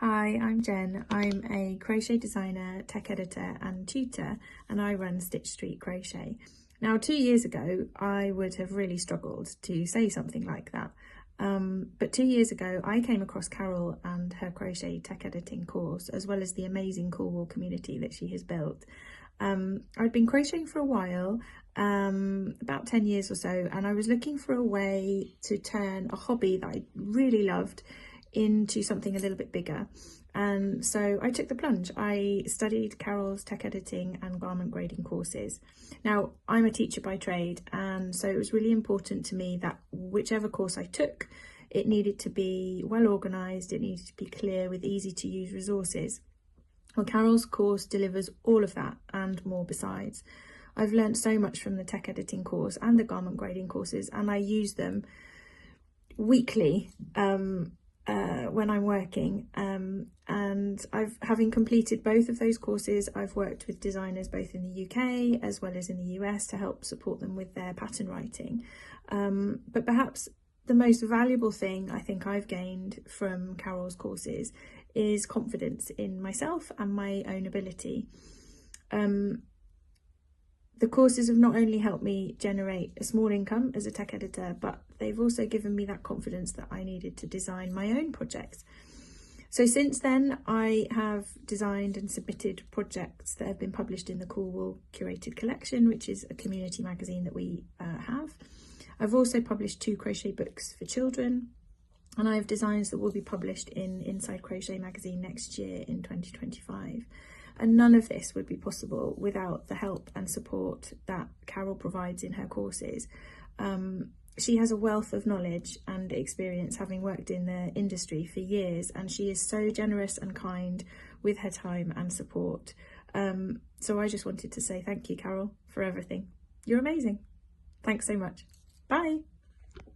Hi, I'm Jen. I'm a crochet designer, tech editor and tutor, and I run Stitch Street Crochet. Now, 2 years ago, I would have really struggled to say something like that. But 2 years ago, I came across Carol and her crochet tech editing course, as well as the amazing Cool Wool community that she has built. I'd been crocheting for a while, about 10 years or so, and I was looking for a way to turn a hobby that I really loved into something a little bit bigger. And so I took the plunge. I studied Carol's tech editing and garment grading courses. Now, I'm a teacher by trade, and so it was really important to me that whichever course I took, it needed to be well organised, it needed to be clear with easy to use resources. Well, Carol's course delivers all of that and more besides. I've learned so much from the tech editing course and the garment grading courses, and I use them weekly when I'm working, and having completed both of those courses, I've worked with designers both in the UK as well as in the US to help support them with their pattern writing. But perhaps the most valuable thing I think I've gained from Carol's courses is confidence in myself and my own ability. The courses have not only helped me generate a small income as a tech editor, but they've also given me that confidence that I needed to design my own projects. So since then, I have designed and submitted projects that have been published in the Cool Wool curated collection, which is a community magazine that we have. I've also published 2 crochet books for children, and I have designs that will be published in Inside Crochet magazine next year in 2025. And none of this would be possible without the help and support that Carol provides in her courses. She has a wealth of knowledge and experience, having worked in the industry for years, and she is so generous and kind with her time and support. So I just wanted to say thank you, Carol, for everything. You're amazing. Thanks so much. Bye.